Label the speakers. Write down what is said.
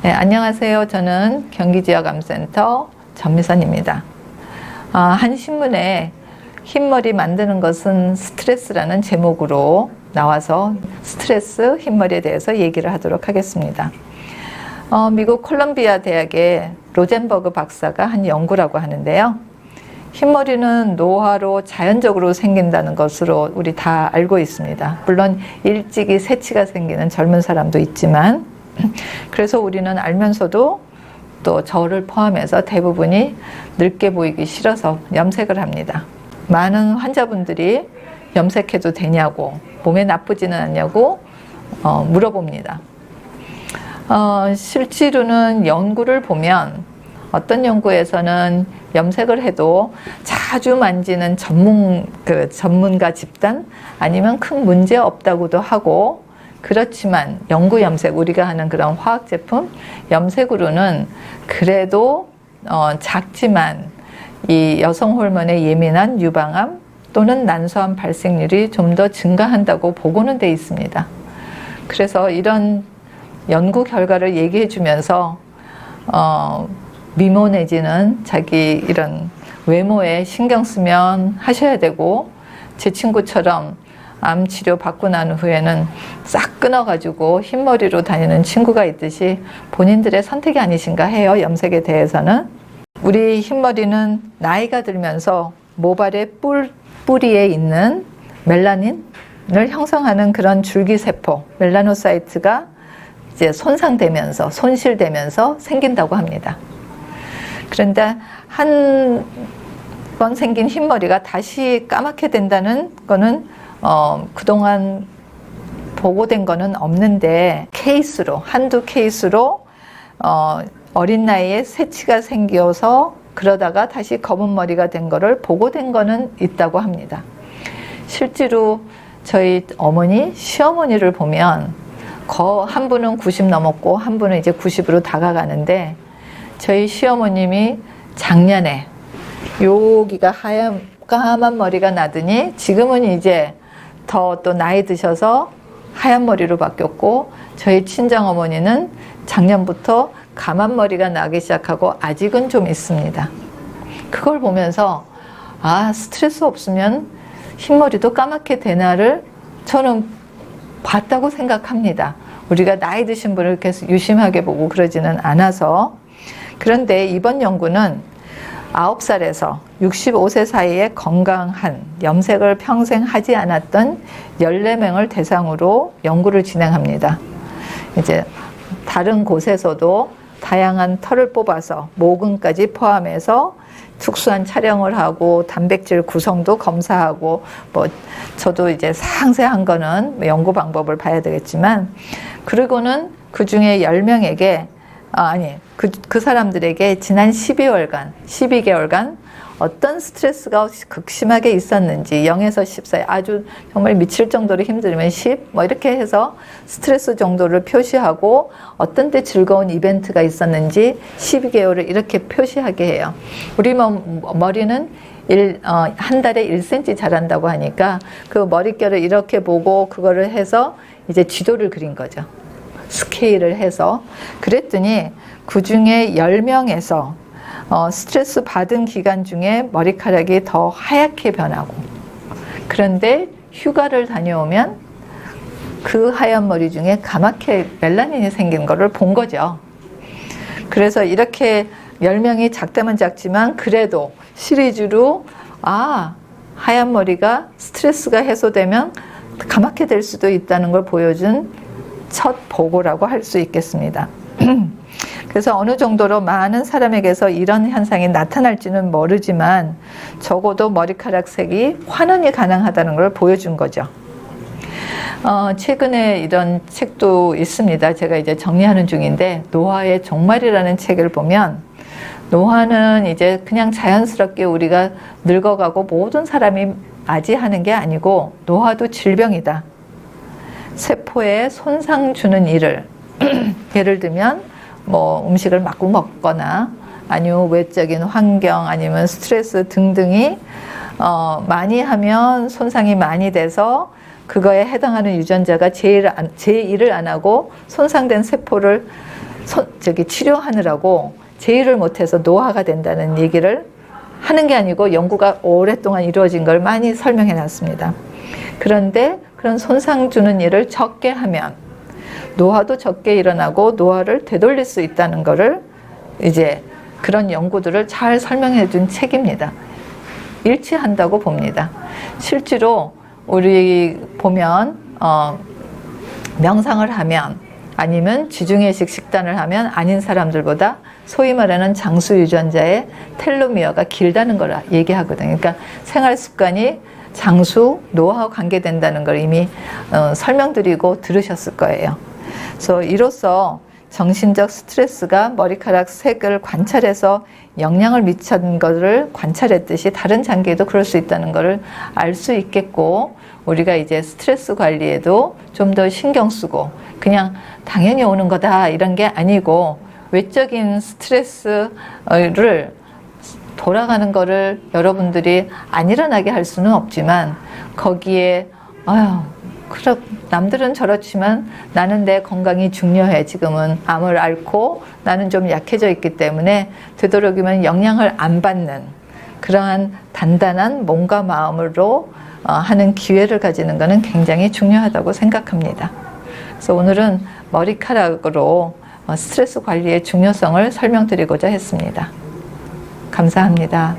Speaker 1: 네, 안녕하세요. 저는 경기지역암센터 전미선입니다. 한 신문에 흰머리 만드는 것은 스트레스라는 제목으로 나와서 스트레스, 흰머리에 대해서 얘기를 하도록 하겠습니다. 미국 콜롬비아 대학의 로젠버그 박사가 한 연구라고 하는데요. 흰머리는 노화로 자연적으로 생긴다는 것으로 우리 다 알고 있습니다. 물론 일찍이 새치가 생기는 젊은 사람도 있지만, 그래서 우리는 알면서도 또 저를 포함해서 대부분이 늙게 보이기 싫어서 염색을 합니다. 많은 환자분들이 염색해도 되냐고, 몸에 나쁘지는 않냐고 물어봅니다. 실제로는 연구를 보면 어떤 연구에서는 염색을 해도 자주 만지는 전문가 집단 아니면 큰 문제 없다고도 하고, 그렇지만 연구 염색, 우리가 하는 그런 화학 제품 염색으로는 그래도 작지만 이 여성 호르몬에 예민한 유방암 또는 난소암 발생률이 좀 더 증가한다고 보고는 돼 있습니다. 그래서 이런 연구 결과를 얘기해 주면서 미모 내지는 자기 이런 외모에 신경 쓰면 하셔야 되고, 제 친구처럼 암 치료 받고 난 후에는 싹 끊어가지고 흰머리로 다니는 친구가 있듯이 본인들의 선택이 아니신가 해요. 염색에 대해서는. 우리 흰머리는 나이가 들면서 모발의 뿌리에 있는 멜라닌을 형성하는 그런 줄기세포, 멜라노사이트가 이제 손상되면서, 손실되면서 생긴다고 합니다. 그런데 한 번 생긴 흰머리가 다시 까맣게 된다는 거는 그동안 보고된 거는 없는데, 한두 케이스로 어린 나이에 새치가 생겨서 그러다가 다시 검은 머리가 된 거를 보고된 거는 있다고 합니다. 실제로 저희 어머니, 시어머니를 보면 한 분은 90 넘었고 한 분은 이제 90으로 다가가는데, 저희 시어머님이 작년에 여기가 까만 머리가 나더니 지금은 이제 더 또 나이 드셔서 하얀 머리로 바뀌었고, 저희 친정어머니는 작년부터 까만 머리가 나기 시작하고 아직은 좀 있습니다. 그걸 보면서 스트레스 없으면 흰머리도 까맣게 되나를 저는 봤다고 생각합니다. 우리가 나이 드신 분을 계속 유심하게 보고 그러지는 않아서. 그런데 이번 연구는 9살에서 65세 사이에 건강한 염색을 평생 하지 않았던 14명을 대상으로 연구를 진행합니다. 이제 다른 곳에서도 다양한 털을 뽑아서 모근까지 포함해서 특수한 촬영을 하고 단백질 구성도 검사하고, 저도 이제 상세한 거는 연구 방법을 봐야 되겠지만, 그리고는 그 중에 10명에게 그 사람들에게 지난 12개월간 어떤 스트레스가 극심하게 있었는지, 0에서 10 사이, 아주 정말 미칠 정도로 힘들면 10, 이렇게 해서 스트레스 정도를 표시하고, 어떤 때 즐거운 이벤트가 있었는지 12개월을 이렇게 표시하게 해요. 우리 머리는 한 달에 1cm 자란다고 하니까 그 머릿결을 이렇게 보고 그거를 해서 이제 지도를 그린 거죠. 스케일을 해서. 그랬더니 그 중에 10명에서 스트레스 받은 기간 중에 머리카락이 더 하얗게 변하고, 그런데 휴가를 다녀오면 그 하얀 머리 중에 까맣게 멜라닌이 생긴 거를 본 거죠. 그래서 이렇게 10명이 작다면 작지만 그래도 시리즈로 하얀 머리가 스트레스가 해소되면 까맣게 될 수도 있다는 걸 보여준 첫 보고라고 할 수 있겠습니다. 그래서 어느 정도로 많은 사람에게서 이런 현상이 나타날지는 모르지만 적어도 머리카락 색이 환원이 가능하다는 걸 보여준 거죠. 최근에 이런 책도 있습니다. 제가 이제 정리하는 중인데, 노화의 종말이라는 책을 보면, 노화는 이제 그냥 자연스럽게 우리가 늙어가고 모든 사람이 맞이하는 게 아니고, 노화도 질병이다. 세포에 손상 주는 일을 예를 들면 음식을 마구 먹거나 아니면 외적인 환경 아니면 스트레스 등등이 많이 하면 손상이 많이 돼서 그거에 해당하는 유전자가 제 일을 안 하고 손상된 세포를 치료하느라고 제의를 못해서 노화가 된다는 얘기를 하는 게 아니고 연구가 오랫동안 이루어진 걸 많이 설명해 놨습니다. 그런데 그런 손상 주는 일을 적게 하면 노화도 적게 일어나고 노화를 되돌릴 수 있다는 거를 이제 그런 연구들을 잘 설명해 준 책입니다. 일치한다고 봅니다. 실제로 우리 보면 명상을 하면 아니면 지중해식 식단을 하면 아닌 사람들보다 소위 말하는 장수 유전자의 텔로미어가 길다는 걸 얘기하거든요. 그러니까 생활 습관이 장수, 노화와 관계된다는 걸 이미 설명드리고 들으셨을 거예요. 그래서 이로써 정신적 스트레스가 머리카락 색을 관찰해서 영향을 미친 것을 관찰했듯이 다른 장기에도 그럴 수 있다는 것을 알 수 있겠고, 우리가 이제 스트레스 관리에도 좀 더 신경 쓰고 그냥 당연히 오는 거다 이런 게 아니고 외적인 스트레스를 돌아가는 거를 여러분들이 안 일어나게 할 수는 없지만 거기에 그럼 남들은 저렇지만 나는 내 건강이 중요해. 지금은 암을 앓고 나는 좀 약해져 있기 때문에 되도록이면 영향을 안 받는 그러한 단단한 몸과 마음으로 하는 기회를 가지는 것은 굉장히 중요하다고 생각합니다. 그래서 오늘은 머리카락으로 스트레스 관리의 중요성을 설명드리고자 했습니다. 감사합니다.